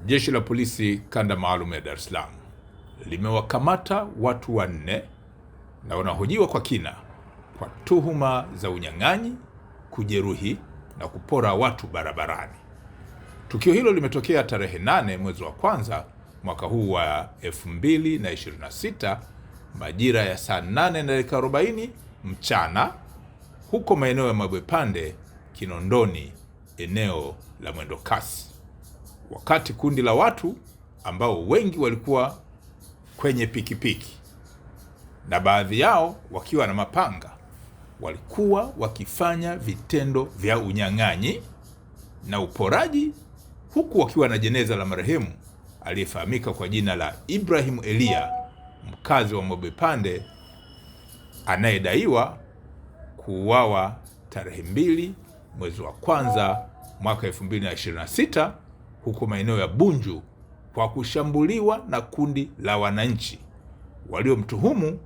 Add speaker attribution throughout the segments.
Speaker 1: Jeshi la Polisi Kanda Maalum ya Dar es Salaam limewakamata watu 4 na wanahojiwa kwa kina kwa tuhuma za unyang'anyi, kujeruhi na kupora watu barabarani. Tukio hilo limetokea tarehe 8 mwezi wa kwanza mwaka huu wa 2026 majira ya saa 8:40 mchana huko maeneo ya Mabwepande, Kinondoni, eneo la Mwendokasi. Wakati kundi la watu ambao wengi walikuwa kwenye pikipiki na baadhi yao wakiwa na mapanga walikuwa wakifanya vitendo vya unyang'anyi na uporaji, huku wakiwa na jeneza la marehemu aliyefahamika kwa jina la Ibrahim Elia, mkazi wa Mabwepande, anayedaiwa kuuawa tarehe 2 mwezi wa kwanza mwaka 2026 huko maeneo ya Bunju kwa kushambuliwa na kundi la wananchi waliomtuhumu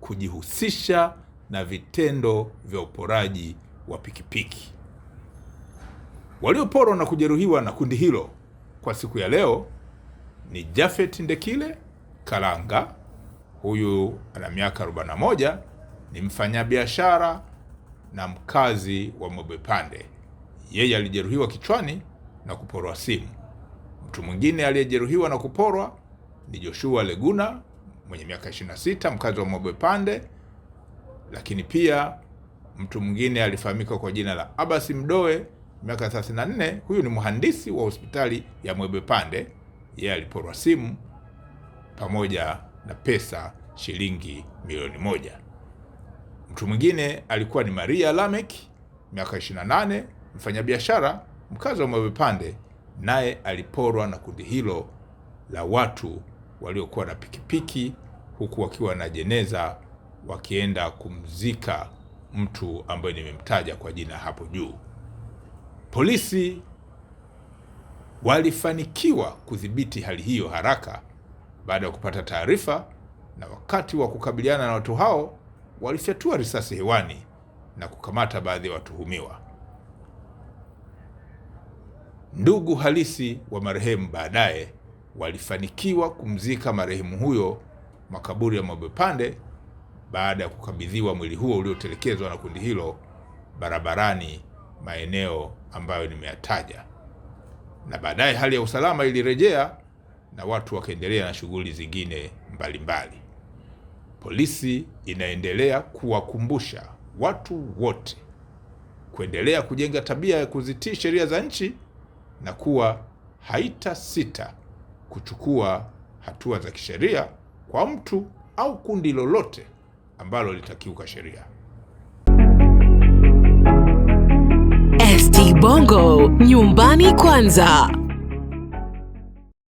Speaker 1: kujihusisha na vitendo vya uporaji wa pikipiki. Walioporwa na kujeruhiwa na kundi hilo kwa siku ya leo ni Japhet Ndekile Kalanga, huyu ana miaka 41, ni mfanyabiashara na mkazi wa Mabwepande. Yeye alijeruhiwa kichwani na kuporwa simu. Mtu mwingine aliyejeruhiwa na kuporwa ni Joshua Leguna mwenye miaka 26, mkazi wa Mabwepande. Lakini pia mtu mwingine alifahamika kwa jina la Abasi Mdoe, miaka 34, huyu ni mhandisi wa hospitali ya Mabwepande. Yeye aliporwa simu pamoja na pesa shilingi milioni 1. Mtu mwingine alikuwa ni Maria Lamek, miaka 28, mfanyabiashara mkazi wa Mabwepande, naye aliporwa na kundi hilo la watu waliokuwa na pikipiki, huku wakiwa na jeneza wakienda kumzika mtu ambaye nimemtaja kwa jina hapo juu. Polisi walifanikiwa kudhibiti hali hiyo haraka baada ya kupata taarifa, na wakati wa kukabiliana na watu hao walifyatua risasi hewani na kukamata baadhi ya watuhumiwa. Ndugu halisi wa marehemu baadaye walifanikiwa kumzika marehemu huyo makaburi ya Mabwepande baada ya kukabidhiwa mwili huo uliotelekezwa na kundi hilo barabarani, maeneo ambayo nimeyataja. Na baadaye hali ya usalama ilirejea na watu wakaendelea na shughuli zingine mbalimbali. Polisi inaendelea kuwakumbusha watu wote kuendelea kujenga tabia ya kuzitii sheria za nchi na kuwa haitasita kuchukua hatua za kisheria kwa mtu au kundi lolote ambalo litakiuka sheria.
Speaker 2: ST Bongo, nyumbani kwanza.